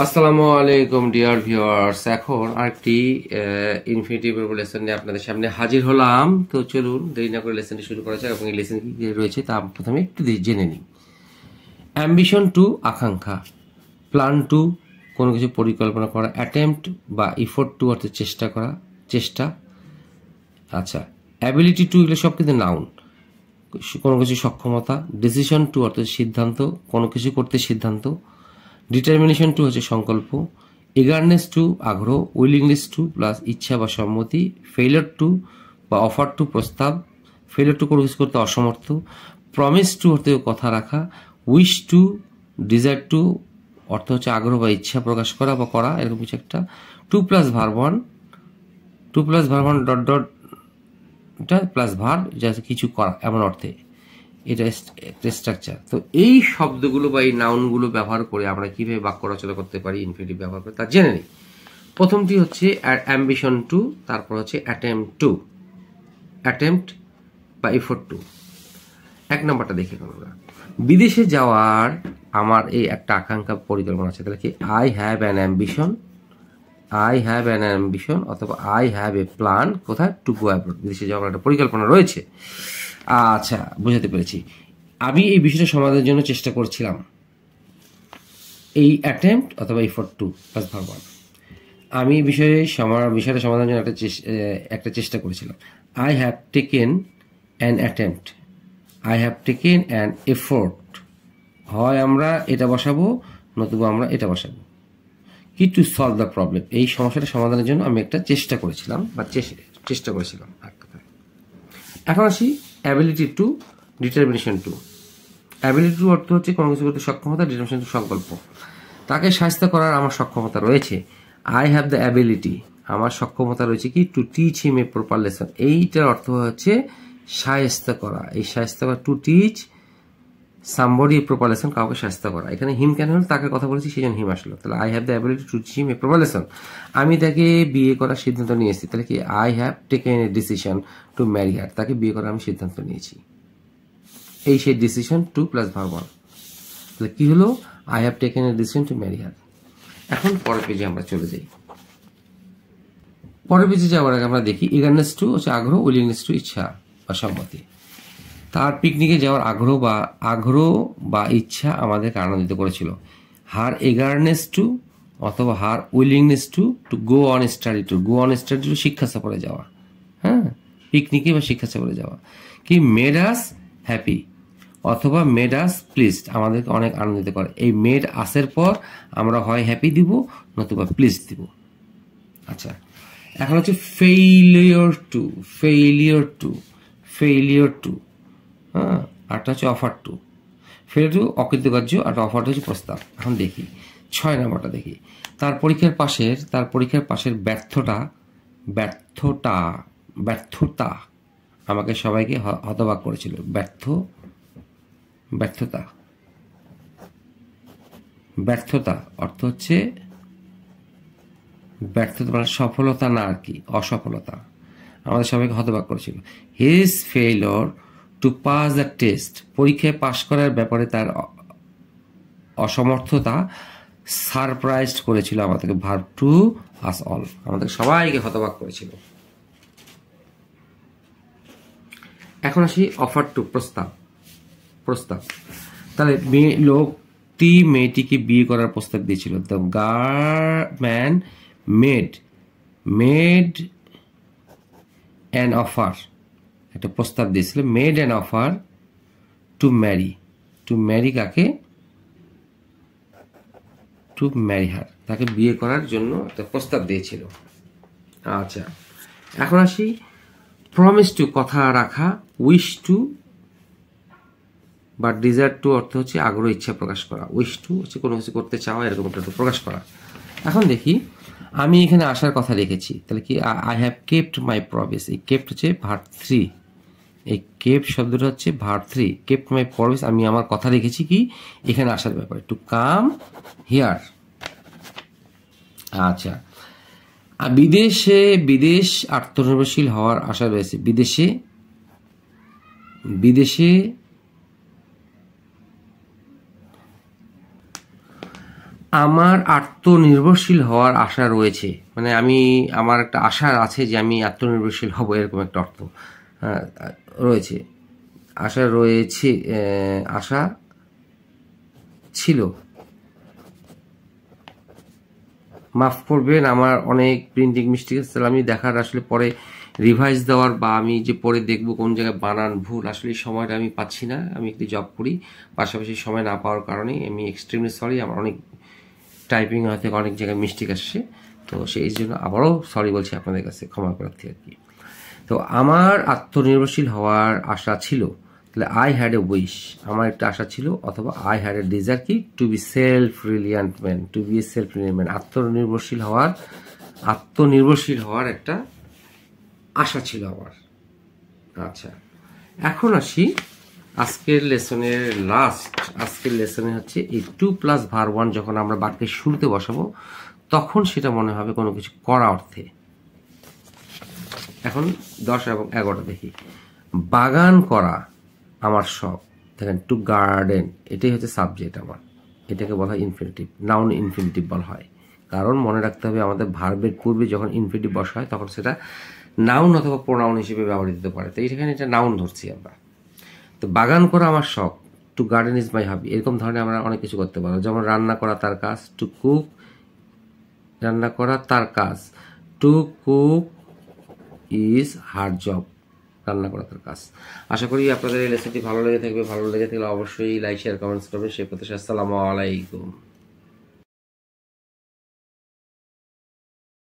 আসসালামু আলাইকুম dear viewers. এখন আরেকটি ইনফিনিটিভ লেসন নিয়ে আপনাদের সামনে হাজির হলাম। তো চলুন দেরি না করে লেসনটি শুরু করা যাক এবং এই লেসন কি রয়েছে তা প্রথমে একটু জেনে নিই। অ্যাম্বিশন টু আকাঙ্ক্ষা, প্ল্যান টু কোনো কিছু পরিকল্পনা করা, অ্যাটেম্পট বা ইফোর্ট টু অর্থে চেষ্টা করা, চেষ্টা। আচ্ছা, অ্যাবিলিটি টু এগুলো সব কিন্তু নাউন, কোনো কিছু সক্ষমতা। ডিসিশন টু অর্থ সিদ্ধান্ত, কোনো কিছু করতে সিদ্ধান্ত। ডিটারমিনেশন টু হচ্ছে সংকল্প। এগারনেস টু আগ্রহ, উইলিংনেস টু প্লাস ইচ্ছা বা সম্মতি। ফেইলিওর টু বা অফার টু প্রস্তাব, ফেইলিওর টু কোনো কিছু করতে অসমর্থ। প্রমিস টু অর্থ কথা রাখা। উইশ টু, ডিজায়ার টু অর্থ হচ্ছে আগ্রহ বা ইচ্ছা প্রকাশ করা বা করা, এরকম কিছু একটা। To plus verb one, to plus verb one dot dot plus verb, যা কিছু করা এমন অর্থে, এটা স্ট্রাকচার। তো এই শব্দগুলো বা এই নাউনগুলো ব্যবহার করে আমরা কিভাবে বাক্য রচনা করতে পারি ইনফিনিটিভ ব্যবহার করে তা জেনে নিই। প্রথমটি হচ্ছে অ্যাম্বিশন টু, তারপর হচ্ছে অ্যাটেম্পট টু, অ্যাটেম্পট বা এফোর্ট টু। এক নম্বরটা দেখে আমরা, বিদেশে যাওয়ার আমার এই একটা আকাঙ্ক্ষা পরিকল্পনা আছে, তাহলে কি I have an ambition, I have an ambition অথবা আই হ্যাভ এ প্ল্যান, কোথায়, টু গো অ্যাব্রড, বিদেশে যাওয়ার একটা পরিকল্পনা রয়েছে। আচ্ছা, বুঝাতে পেরেছি। আমি এই বিষয়টা সমাধানের জন্য চেষ্টা করছিলাম, এই অ্যাটেম্পট অথবা effort to plus verb one. আমি বিষয়টা সমাধানের জন্য একটা চেষ্টা করেছিলাম। I have taken an attempt, I have taken an effort. হয় আমরা এটা বসাবো, নতুবা আমরা এটা বসাবো। কি, টু সলভ দ্য প্রবলেম, এই সমস্যাটা সমাধানের জন্য আমি একটা চেষ্টা করেছিলাম বা চেষ্টা করেছিলাম। এখন আসি ability to, determination two. Ability to অর্থ হচ্ছে কোনো কিছু করতে সক্ষমতা, ডিটারমিনেশন টু সংকল্প। তাকে সাহায্য করার আমার সক্ষমতা রয়েছে, আই হ্যাভ দ্য অ্যাবিলিটি, আমার সক্ষমতা রয়েছে কি, to teach him a proper lesson. এইটার অর্থ হচ্ছে সাহায্য করা, এই সাহায্য করা, to teach somebody a proper lesson, কাউকে সাহায্য করা। এখানে হিম কেন হলো, তাকে কথা বলেছি সেই জন্য হিম আসলো। তাহলে I have the ability to teach him a proper lesson. আমি তাকে বিয়ে করার সিদ্ধান্ত নিয়েছি, তাহলে কি I have taken a decision to marry her, তাকে বিয়ে করার আমি সিদ্ধান্ত নিয়েছি। এই সেই decision two plus verb one. তাহলে কি হলো, I have taken a decision to marry her. এখন পরের পেজে আমরা চলে যাই। পরের পেজে যাওয়ার আগে আমরা দেখি ইগারনেস টু হচ্ছে আগ্রহ, উইলিংনেস টু ইচ্ছা বা সম্মতি। তার পিকনিকে যাওয়ার আগ্রহ বা ইচ্ছা আমাদেরকে আনন্দিত করেছিল। হার এগারনেস টু অথবা her willingness to go on study to, go on study to শিক্ষা সফরে যাওয়া, হ্যাঁ, পিকনিকে বা শিক্ষা সফরে যাওয়া। কি, মেড আস হ্যাপি অথবা মেড আস প্লিজড, আমাদেরকে অনেক আনন্দিত করে। এই মেড আসের পর আমরা হয় হ্যাপি দিব নতুবা প্লিজ দিব। আচ্ছা, এখন হচ্ছে failure to, failure to, failure to, হ্যাঁ, আরটা হচ্ছে অফার টু। ফেইলিওর টু অকৃতকার্য, আর অফারটা হচ্ছে প্রস্তাব। এখন দেখি 6 নম্বরটা দেখি। তার পরীক্ষার পাশের ব্যর্থতা আমাকে সবাইকে হতবাক করেছিল। ব্যর্থতা অর্থ হচ্ছে ব্যর্থতা মানে সফলতা না, আর কি অসফলতা, আমাদের সবাইকে হতবাক করেছিল। His failure to pass the test, পরীক্ষায় পাশ করার ব্যাপারে তার অসমর্থতা সারপ্রাইজড করেছিল আমাদেরকে। ভার্ব টু আস অল, আমাদের সবাইকে হতবাক করেছিল। এখন আসি অফার টু, প্রস্তাব। তাহলে লোকটি মেয়েটিকে বিয়ে করার প্রস্তাব দিয়েছিল। The man made an offer, একটা প্রস্তাব দিয়েছিল। Made an offer to marry কাকে, টু ম্যারি হার, তাকে বিয়ে করার জন্য একটা প্রস্তাব দিয়েছিল। আচ্ছা, এখন আসি প্রমিস টু, কথা রাখা। উইশ টু বা ডিজায়ার টু অর্থ হচ্ছে আগ্রহ, ইচ্ছা প্রকাশ করা। উইশ টু হচ্ছে কোনো কিছু করতে চাওয়া, এরকম একটা প্রকাশ করা। এখন দেখি, আমি এখানে আসার কথা রেখেছি, তাহলে কি I have kept my promise. এই কেপ্ট হচ্ছে ভার্ব 3, এই কেপ্ট শব্দটা হচ্ছে ভার্ব 3। কেপ্ট মাই প্রমিস, আমি আমার কথা রেখেছি কি এখানে আসার ব্যাপারে, টু কাম হিয়ার। আচ্ছা, বিদেশ আত্মনির্ভরশীল হওয়ার আশা রয়েছে। বিদেশে আমার আত্মনির্ভরশীল হওয়ার আশা রয়েছে, মানে আমার একটা আশা আছে যে আমি আত্মনির্ভরশীল হব, এরকম একটা অর্থ রয়েছে। আশা রয়েছে, আশা ছিল। মাফ করবেন, আমার অনেক প্রিন্টিং মিস্টেক আছে, আমি দেখার আসলে পরে রিভাইজ দেওয়ার বা আমি যে পরে দেখবো কোন জায়গায় বানান ভুল, আসলে এই সময়টা আমি পাচ্ছি না। আমি একটি জব করি, পাশাপাশি সময় না পাওয়ার কারণে আমি এক্সট্রিমলি সরি। আমার অনেক টাইপিং হয়তো অনেক জায়গায় মিস্টেক আসছে, তো সেই জন্য আবারও সরি বলছি আপনাদের কাছে, ক্ষমা প্রার্থী আর কি। তো আমার আত্মনির্ভরশীল হওয়ার আশা ছিল, তাহলে আই হ্যাড এ উইশ, আমার একটা আশা ছিল, অথবা আই হ্যাড এ ডিজায়ার কি to be self reliant man, to be a self reliant man, আত্মনির্ভরশীল হওয়ার একটা আশা ছিল আমার। আচ্ছা, এখন আসি আজকের লেসনের আজকের লেসনে হচ্ছে এই 2+var1 যখন আমরা বাক্যের শুরুতে বসাবো তখন সেটা মনে হবে কোনো কিছু করা অর্থে। এখন 10 এবং 11 দেখি। বাগান করা আমার শখ, দেখেন টু গার্ডেন, এটাই হচ্ছে সাবজেক্ট আমার, এটাকে বলা হয় ইনফিনিটিভ, নাউন ইনফিনিটিভ বলা হয়। কারণ মনে রাখতে হবে আমাদের ভার্বের পূর্বে যখন ইনফিনিটিভ বসা হয় তখন সেটা নাউন অথবা প্রোনাউন হিসেবে ব্যবহৃত হতে পারে। তো এখানে এটা নাউন ধরছি আমরা। তো বাগান করা আমার শখ, টু গার্ডেন ইজ মাই হবি, এরকম ধরনের আমরা অনেক কিছু করতে পারবো। যেমন রান্না করা তার কাজ, টু কুক, রান্না করা তার কাজ, to cook is her job, রান্না করা তার কাজ। আশা করি আপনাদের এই লেসনটি ভালো লেগে থাকবে। ভালো লেগে থাকলে অবশ্যই লাইক শেয়ার কমেন্টস করবেন। সে প্রত্যাশা, আসসালামু আলাইকুম।